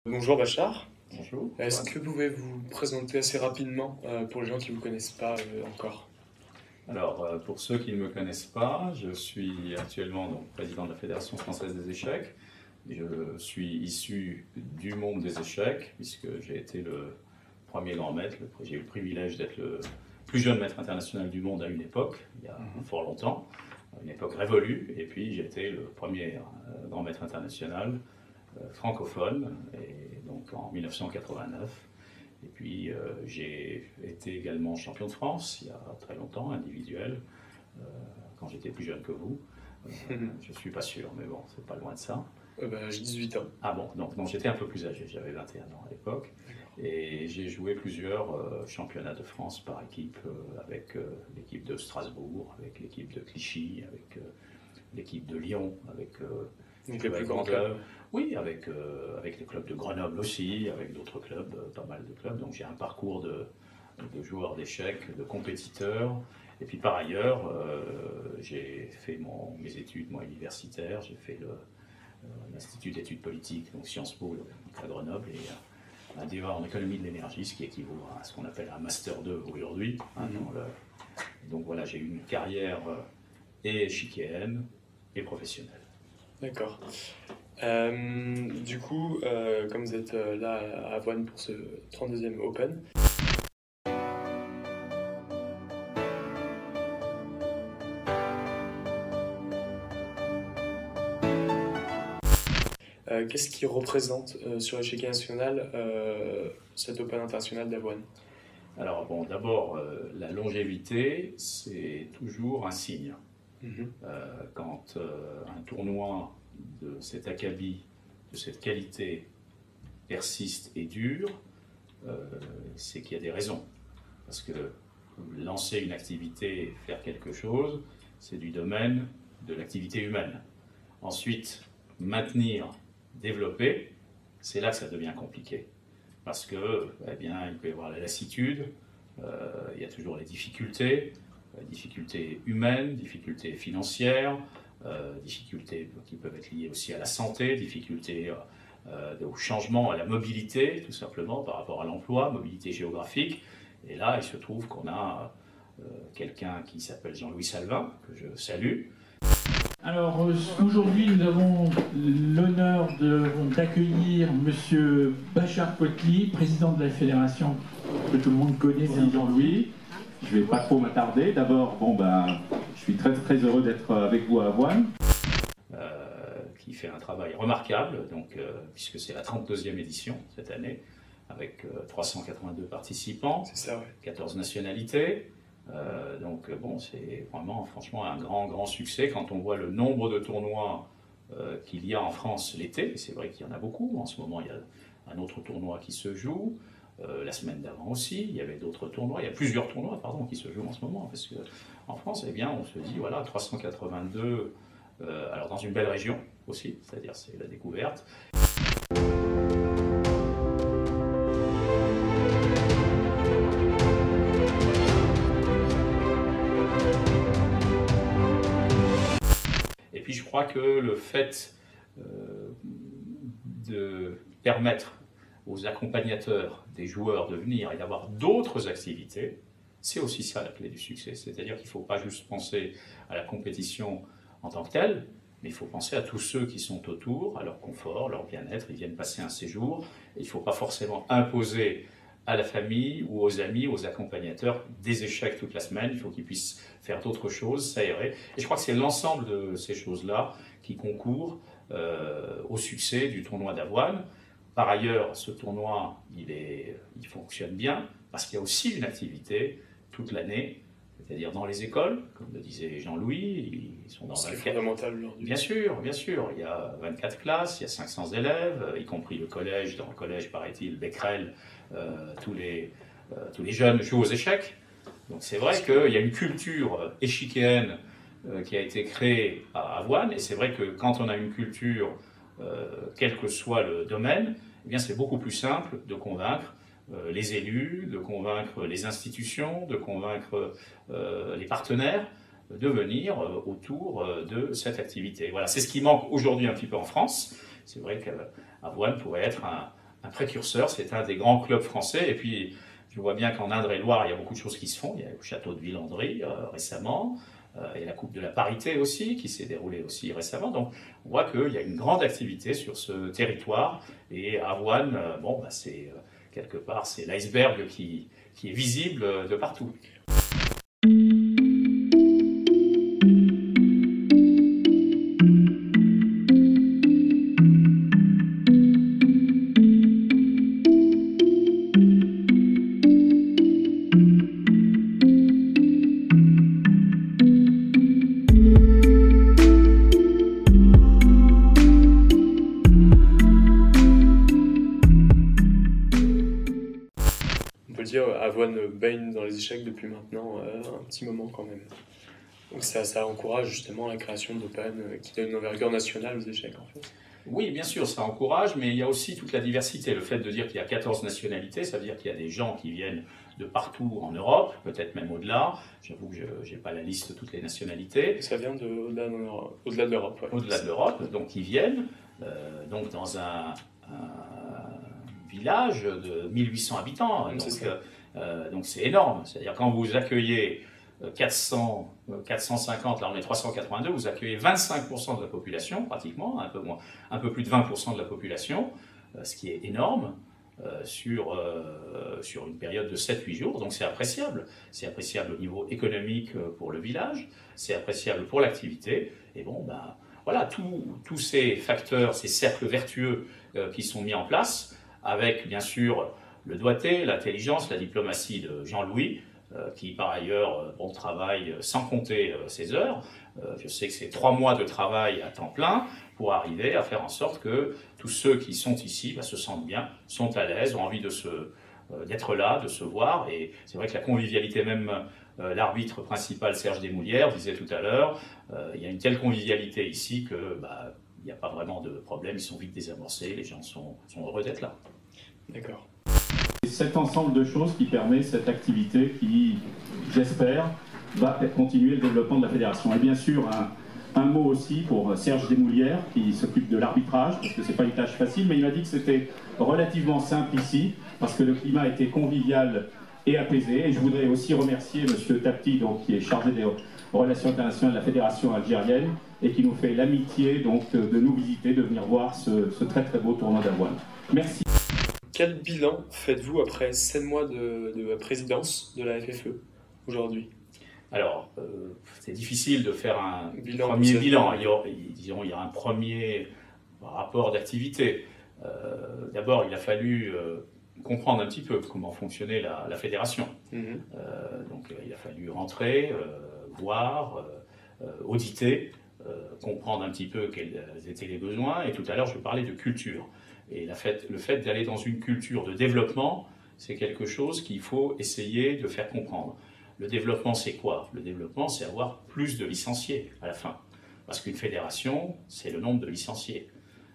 Bonjour Bachar, Bonjour. est-ce que vous pouvez vous présenter assez rapidement pour les gens qui ne vous connaissent pas encore? Alors, pour ceux qui ne me connaissent pas, je suis actuellement donc, président de la Fédération française des échecs. Je suis issu du monde des échecs, puisque j'ai été le premier grand maître. J'ai eu le privilège d'être le plus jeune maître international du monde à une époque, il y a fort longtemps, une époque révolue. Et puis, j'ai été le premier grand maître international francophone, et donc en 1989. Et puis j'ai été également champion de France il y a très longtemps, individuel, quand j'étais plus jeune que vous. Je ne suis pas sûr, mais bon, c'est pas loin de ça. J'ai 18 ans. Ah bon, donc j'étais un peu plus âgé, j'avais 21 ans à l'époque. Et j'ai joué plusieurs championnats de France par équipe, avec l'équipe de Strasbourg, avec l'équipe de Clichy, avec l'équipe de Lyon, avec Donc les plus grands clubs. oui, avec les clubs de Grenoble aussi, avec d'autres clubs, pas mal de clubs. Donc j'ai un parcours de joueur d'échecs, de compétiteur. Et puis par ailleurs, j'ai fait mes études universitaires. J'ai fait l'Institut d'études politiques, donc Sciences Po à Grenoble, et un DEA en économie de l'énergie, ce qui équivaut à ce qu'on appelle un Master 2 aujourd'hui. Donc voilà, j'ai eu une carrière et échiquienne et professionnelle. D'accord. Du coup, comme vous êtes là à Avoine pour ce 32e Open, qu'est-ce qui représente sur l'échiquier national cet Open international d'Avoine? Alors bon, d'abord, la longévité, c'est toujours un signe. Quand un tournoi de cet acabit, de cette qualité, persiste et dure, c'est qu'il y a des raisons. Parce que lancer une activité, faire quelque chose, c'est du domaine de l'activité humaine. Ensuite, maintenir, développer, c'est là que ça devient compliqué. Parce que, eh bien, il peut y avoir la lassitude, il y a toujours les difficultés humaines, difficultés financières, difficultés qui peuvent être liées aussi à la santé, difficultés au changement, à la mobilité, tout simplement, par rapport à l'emploi, mobilité géographique. Et là, il se trouve qu'on a quelqu'un qui s'appelle Jean-Louis Salvin, que je salue. Alors aujourd'hui, nous avons l'honneur d'accueillir Monsieur Bachar Kotli, président de la fédération que tout le monde connaît, c'est Jean-Louis. Je ne vais pas trop m'attarder. D'abord, je suis très heureux d'être avec vous à Avoine. Qui fait un travail remarquable, puisque c'est la 32e édition cette année, avec 382 participants, c'est ça, ouais. 14 nationalités. C'est vraiment, franchement, un grand succès quand on voit le nombre de tournois qu'il y a en France l'été. Et c'est vrai qu'il y en a beaucoup. En ce moment, il y a un autre tournoi qui se joue. La semaine d'avant aussi, il y avait d'autres tournois. Il y a plusieurs tournois, qui se jouent en ce moment. Parce qu'en France, eh bien, on se dit, voilà, 382, alors dans une belle région aussi, c'est-à-dire c'est la découverte. Et puis je crois que le fait de permettre aux accompagnateurs des joueurs de venir et d'avoir d'autres activités, c'est aussi ça la clé du succès. C'est-à-dire qu'il ne faut pas juste penser à la compétition en tant que telle, mais il faut penser à tous ceux qui sont autour, à leur confort, leur bien-être. Ils viennent passer un séjour. Et il ne faut pas forcément imposer à la famille ou aux amis, aux accompagnateurs, des échecs toute la semaine. Il faut qu'ils puissent faire d'autres choses, s'aérer. Et je crois que c'est l'ensemble de ces choses-là qui concourent au succès du tournoi d'Avoine. Par ailleurs, ce tournoi, il fonctionne bien parce qu'il y a aussi une activité toute l'année, c'est-à-dire dans les écoles, comme le disait Jean-Louis, ils sont dans 24... C'est fondamental aujourd'hui. Bien sûr, il y a 24 classes, il y a 500 élèves, y compris le collège. Dans le collège, paraît-il, Becquerel, tous les jeunes jouent aux échecs. Donc c'est vrai qu'il y a une culture échiquienne qui a été créée à Avoine, et c'est vrai que quand on a une culture, quel que soit le domaine, eh bien c'est beaucoup plus simple de convaincre les élus, de convaincre les institutions, de convaincre les partenaires de venir autour de cette activité. Voilà, c'est ce qui manque aujourd'hui un petit peu en France. C'est vrai qu'Avoine pourrait être précurseur, c'est un des grands clubs français. Et puis, je vois bien qu'en Indre-et-Loire, il y a beaucoup de choses qui se font. Il y a le château de Villandry récemment, il y a la Coupe de la Parité aussi, qui s'est déroulée aussi récemment. Donc, on voit qu'il y a une grande activité sur ce territoire. Et Avoine, bon, bah, c'est quelque part, c'est l'iceberg qui est visible de partout. Avoine baigne dans les échecs depuis maintenant un petit moment quand même. Donc ça encourage justement la création d'Open qui donne une envergure nationale aux échecs en fait. Oui, bien sûr, ça encourage, mais il y a aussi toute la diversité. Le fait de dire qu'il y a 14 nationalités, ça veut dire qu'il y a des gens qui viennent de partout en Europe, peut-être même au-delà. J'avoue que je n'ai pas la liste de toutes les nationalités. Ça vient au-delà de l'Europe. Ouais. Au-delà de l'Europe, donc ils viennent donc dans un village de 1800 habitants. Donc c'est énorme. C'est-à-dire quand vous accueillez 450, là on est 382, vous accueillez 25% de la population, pratiquement, un peu plus de 20% de la population, ce qui est énorme sur une période de 7-8 jours. Donc c'est appréciable. C'est appréciable au niveau économique pour le village, c'est appréciable pour l'activité. Et bon, ben voilà, tous ces facteurs, ces cercles vertueux qui sont mis en place, avec bien sûr le doigté, l'intelligence, la diplomatie de Jean-Louis, qui par ailleurs travaille sans compter ses heures. Je sais que c'est 3 mois de travail à temps plein pour arriver à faire en sorte que tous ceux qui sont ici se sentent bien, sont à l'aise, ont envie d'être là, de se voir. Et c'est vrai que la convivialité, même l'arbitre principal Serge Desmoulières disait tout à l'heure, il y a une telle convivialité ici que il n'y a pas vraiment de problème, ils sont vite désamorcés, les gens sont heureux d'être là. D'accord. C'est cet ensemble de choses qui permet cette activité qui, j'espère, va continuer le développement de la fédération. Et bien sûr, un mot aussi pour Serge Desmoulières qui s'occupe de l'arbitrage, parce que ce n'est pas une tâche facile, mais il m'a dit que c'était relativement simple ici, parce que le climat était convivial et apaisé. Et je voudrais aussi remercier M. Tapti, donc, qui est chargé des relations internationales de la fédération algérienne, et qui nous fait l'amitié de nous visiter, de venir voir ce très très beau tournoi d'Avoine. Merci. Quel bilan faites-vous après 7 mois de présidence de la FFE aujourd'hui? Alors, c'est difficile de faire un premier bilan. Il y a un premier rapport d'activité. D'abord, il a fallu comprendre un petit peu comment fonctionnait la fédération. Donc, il a fallu rentrer, voir, auditer, comprendre un petit peu quels étaient les besoins. Et tout à l'heure, je parlais de culture. Et le fait d'aller dans une culture de développement, c'est quelque chose qu'il faut essayer de faire comprendre. Le développement, c'est quoi? Le développement, c'est avoir plus de licenciés à la fin. Parce qu'une fédération, c'est le nombre de licenciés.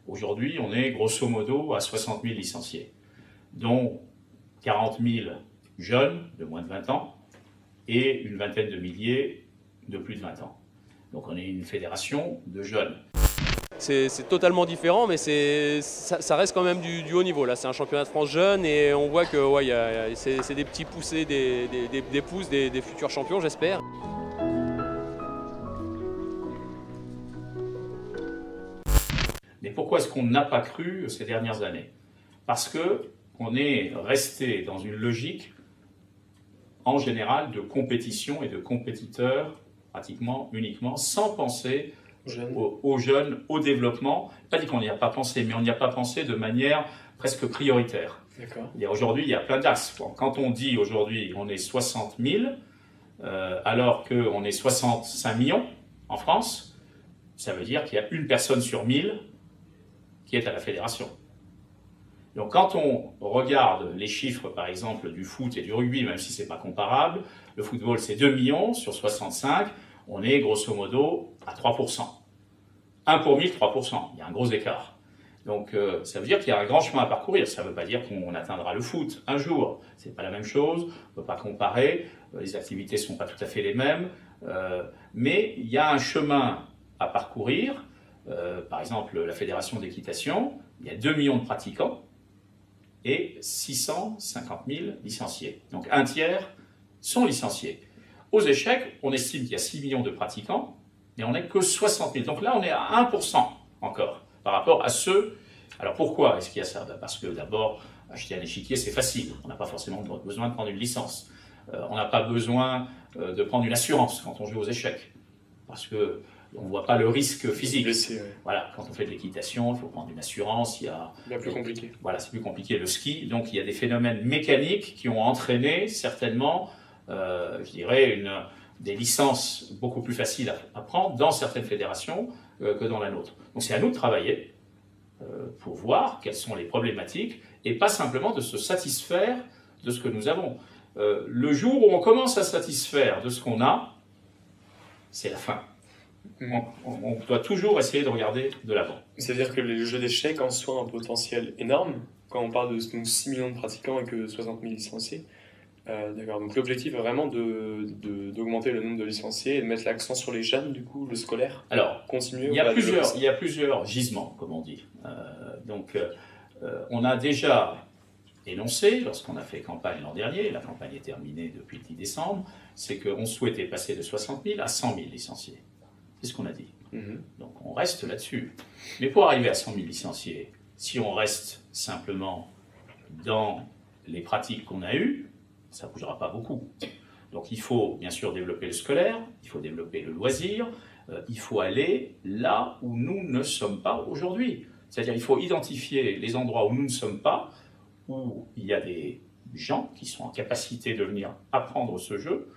Aujourd'hui, on est grosso modo à 60 000 licenciés, dont 40 000 jeunes de moins de 20 ans et une vingtaine de milliers de plus de 20 ans. Donc on est une fédération de jeunes. C'est totalement différent, mais ça reste quand même du haut niveau. Là, c'est un championnat de France jeune et on voit que c'est des petits poussés, des pousses, des futurs champions, j'espère. Mais pourquoi est-ce qu'on n'a pas cru ces dernières années? Parce qu'on est resté dans une logique, en général, de compétition et de compétiteurs, pratiquement uniquement, sans penser aux jeunes, au développement. Pas dit qu'on n'y a pas pensé, mais on n'y a pas pensé de manière presque prioritaire. Aujourd'hui, il y a plein d'axes. Quand on dit aujourd'hui on est 60 000, alors qu'on est 65 millions en France, ça veut dire qu'il y a une personne sur 1000 qui est à la fédération. Donc quand on regarde les chiffres, par exemple, du foot et du rugby, même si ce n'est pas comparable, le football c'est 2 millions sur 65, on est grosso modo à 3%. 1 pour 1000, 3%. Il y a un gros écart. Donc ça veut dire qu'il y a un grand chemin à parcourir. Ça ne veut pas dire qu'on atteindra le foot un jour. Ce n'est pas la même chose, on ne peut pas comparer, les activités ne sont pas tout à fait les mêmes, mais il y a un chemin à parcourir. Par exemple, la fédération d'équitation, il y a 2 millions de pratiquants, et 650 000 licenciés. Donc un tiers sont licenciés. Aux échecs, on estime qu'il y a 6 millions de pratiquants, mais on n'est que 60 000. Donc là, on est à 1% encore par rapport à ceux... Alors pourquoi est-ce qu'il y a ça? Parce que d'abord, acheter un échiquier, c'est facile. On n'a pas forcément besoin de prendre une licence. On n'a pas besoin de prendre une assurance quand on joue aux échecs. Parce que on ne voit pas le risque physique. Blessé, ouais. Voilà, quand on fait de l'équitation, il faut prendre une assurance. Bien plus compliqué. Voilà, c'est plus compliqué le ski. Donc il y a des phénomènes mécaniques qui ont entraîné certainement, je dirais, des licences beaucoup plus faciles à prendre dans certaines fédérations que dans la nôtre. Donc c'est à nous de travailler pour voir quelles sont les problématiques et pas simplement de se satisfaire de ce que nous avons. Le jour où on commence à satisfaire de ce qu'on a, c'est la fin. On doit toujours essayer de regarder de l'avant. C'est-à-dire que les jeux d'échecs en soi ont un potentiel énorme, quand on parle de 6 millions de pratiquants et que 60 000 licenciés. D'accord, donc l'objectif est vraiment d'augmenter le nombre de licenciés et de mettre l'accent sur les jeunes, du coup, le scolaire. Alors, continuer. Il y a plusieurs gisements, comme on dit. On a déjà énoncé, lorsqu'on a fait campagne l'an dernier, la campagne est terminée depuis le 10 décembre, c'est qu'on souhaitait passer de 60 000 à 100 000 licenciés. C'est ce qu'on a dit. Donc on reste là-dessus. Mais pour arriver à 100 000 licenciés, si on reste simplement dans les pratiques qu'on a eues, ça ne bougera pas beaucoup. Donc il faut bien sûr développer le scolaire, il faut développer le loisir, il faut aller là où nous ne sommes pas aujourd'hui. C'est-à-dire il faut identifier les endroits où nous ne sommes pas, où il y a des gens qui sont en capacité de venir apprendre ce jeu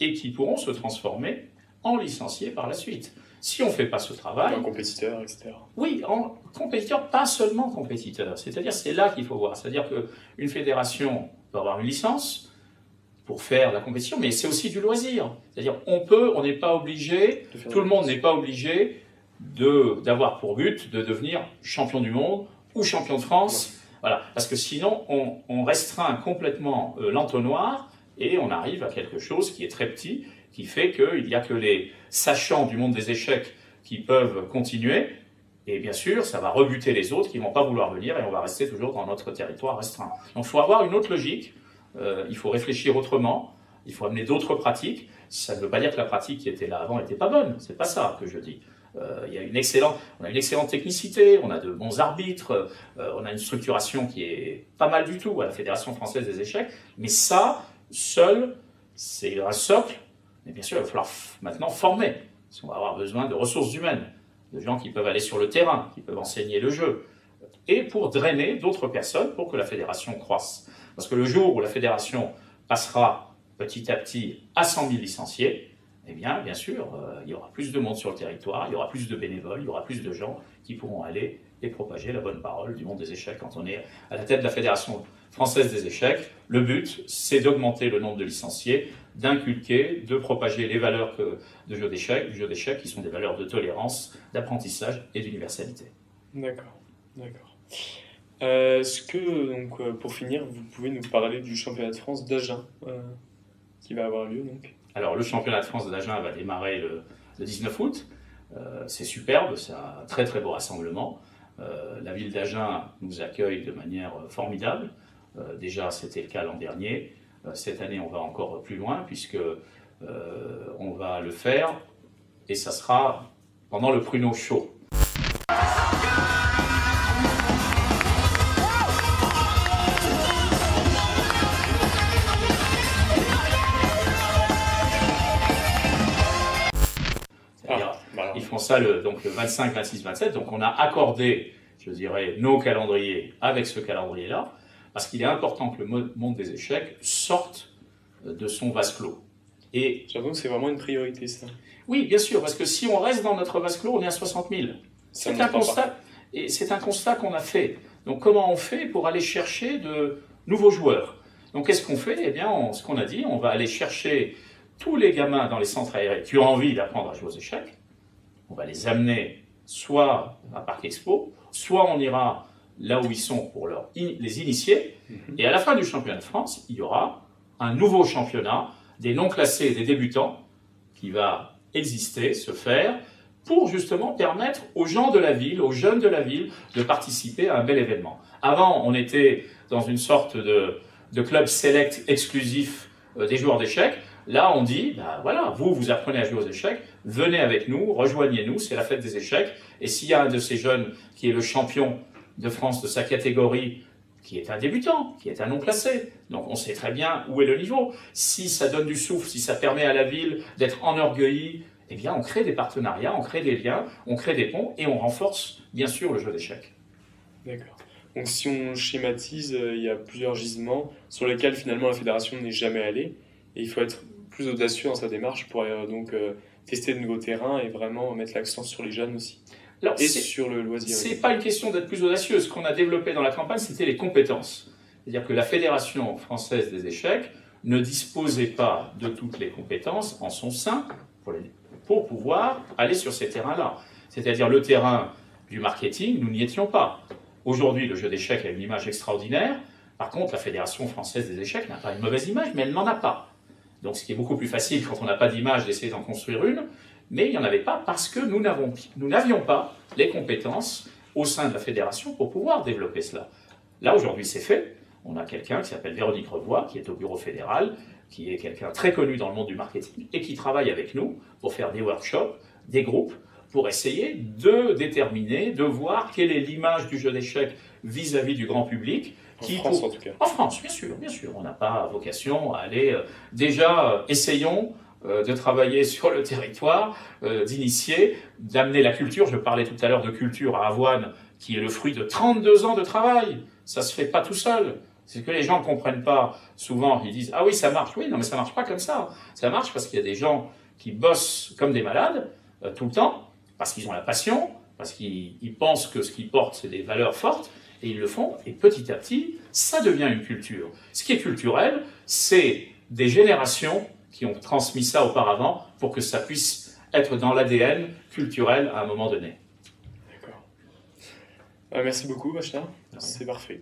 et qui pourront se transformer en licenciés par la suite. Si on ne fait pas ce travail... En compétiteur, etc. Oui, en compétiteur, pas seulement compétiteur. C'est-à-dire c'est là qu'il faut voir. C'est-à-dire qu'une fédération peut avoir une licence pour faire la compétition, mais c'est aussi du loisir. C'est-à-dire on n'est pas obligé, tout le monde n'est pas obligé d'avoir pour but de devenir champion du monde ou champion de France. Ouais. Voilà, parce que sinon on restreint complètement l'entonnoir et on arrive à quelque chose qui est très petit, qui fait qu'il n'y a que les sachants du monde des échecs qui peuvent continuer. Et bien sûr, ça va rebuter les autres qui ne vont pas vouloir venir et on va rester toujours dans notre territoire restreint. Donc il faut avoir une autre logique, il faut réfléchir autrement, il faut amener d'autres pratiques. Ça ne veut pas dire que la pratique qui était là avant n'était pas bonne, c'est pas ça que je dis. On a une excellente technicité, on a de bons arbitres, on a une structuration qui est pas mal du tout à la Fédération française des échecs, mais ça, seul, c'est un socle. Mais bien sûr, il va falloir maintenant former, parce qu'on va avoir besoin de ressources humaines, de gens qui peuvent aller sur le terrain, qui peuvent enseigner le jeu, et pour drainer d'autres personnes pour que la fédération croisse. Parce que le jour où la fédération passera petit à petit à 100 000 licenciés, eh bien sûr, il y aura plus de monde sur le territoire, il y aura plus de bénévoles, il y aura plus de gens qui pourront aller et propager la bonne parole du monde des échecs. Quand on est à la tête de la Fédération française des échecs, le but, c'est d'augmenter le nombre de licenciés, d'inculquer, de propager les valeurs du jeu d'échecs, qui sont des valeurs de tolérance, d'apprentissage et d'universalité. D'accord. Est-ce que, donc, pour finir, vous pouvez nous parler du championnat de France d'Agen qui va avoir lieu donc? Alors, le championnat de France d'Agen va démarrer le 19 août. C'est superbe, c'est un très très beau rassemblement. La ville d'Agen nous accueille de manière formidable. Déjà, c'était le cas l'an dernier. Cette année, on va encore plus loin puisque on va le faire et ça sera pendant le Pruneau Show. Ils font ça donc le 25, 26, 27. Donc on a accordé, je dirais, nos calendriers avec ce calendrier-là, parce qu'il est important que le monde des échecs sorte de son vase clos. Et j'avoue que c'est vraiment une priorité, ça. Oui, bien sûr, parce que si on reste dans notre vase clos, on est à 60 000. C'est un constat, et c'est un constat qu'on a fait. Donc comment on fait pour aller chercher de nouveaux joueurs? Donc qu'est-ce qu'on fait? Eh bien, ce qu'on a dit, on va aller chercher tous les gamins dans les centres aérés qui ont envie d'apprendre à jouer aux échecs. On va les amener soit à Parc Expo, soit on ira là où ils sont pour les initier. Et à la fin du championnat de France, il y aura un nouveau championnat des non classés et des débutants qui va exister, se faire, pour justement permettre aux gens de la ville, aux jeunes de la ville, de participer à un bel événement. Avant, on était dans une sorte de club select exclusif des joueurs d'échecs. Là, on dit, bah voilà, vous apprenez à jouer aux échecs, venez avec nous, rejoignez-nous, c'est la fête des échecs. Et s'il y a un de ces jeunes qui est le champion de France de sa catégorie, qui est un débutant, qui est un non classé, donc on sait très bien où est le niveau. Si ça donne du souffle, si ça permet à la ville d'être enorgueillie, eh bien on crée des partenariats, on crée des liens, on crée des ponts et on renforce bien sûr le jeu d'échecs. D'accord. Donc si on schématise, il y a plusieurs gisements sur lesquels finalement la fédération n'est jamais allée. Et il faut être plus audacieux dans sa démarche pour tester de nouveaux terrains et vraiment mettre l'accent sur les jeunes aussi. Alors, et sur le loisir. C'est pas une question d'être plus audacieux. Ce qu'on a développé dans la campagne, c'était les compétences. C'est-à-dire que la Fédération française des échecs ne disposait pas de toutes les compétences en son sein pour pouvoir aller sur ces terrains-là. C'est-à-dire le terrain du marketing, nous n'y étions pas. Aujourd'hui, le jeu d'échecs a une image extraordinaire. Par contre, la Fédération française des échecs n'a pas une mauvaise image, mais elle n'en a pas. Donc, ce qui est beaucoup plus facile quand on n'a pas d'image d'essayer d'en construire une, mais il n'y en avait pas parce que nous n'avions pas les compétences au sein de la fédération pour pouvoir développer cela. Là, aujourd'hui, c'est fait. On a quelqu'un qui s'appelle Véronique Revoy, qui est au bureau fédéral, qui est quelqu'un très connu dans le monde du marketing et qui travaille avec nous pour faire des workshops, des groupes, pour essayer de déterminer, de voir quelle est l'image du jeu d'échecs vis-à-vis du grand public. En France, en tout cas. En France, bien sûr, bien sûr. On n'a pas vocation à aller... essayons de travailler sur le territoire, d'initier, d'amener la culture. Je parlais tout à l'heure de culture à Avoine, qui est le fruit de 32 ans de travail. Ça se fait pas tout seul. C'est que les gens ne comprennent pas. Souvent, ils disent « Ah oui, ça marche. » Oui, non, mais ça marche pas comme ça. Ça marche parce qu'il y a des gens qui bossent comme des malades tout le temps, parce qu'ils ont la passion, parce qu'ils pensent que ce qu'ils portent, c'est des valeurs fortes, et ils le font, et petit à petit, ça devient une culture. Ce qui est culturel, c'est des générations qui ont transmis ça auparavant pour que ça puisse être dans l'ADN culturel à un moment donné. D'accord. Merci beaucoup, Bachelard. C'est parfait.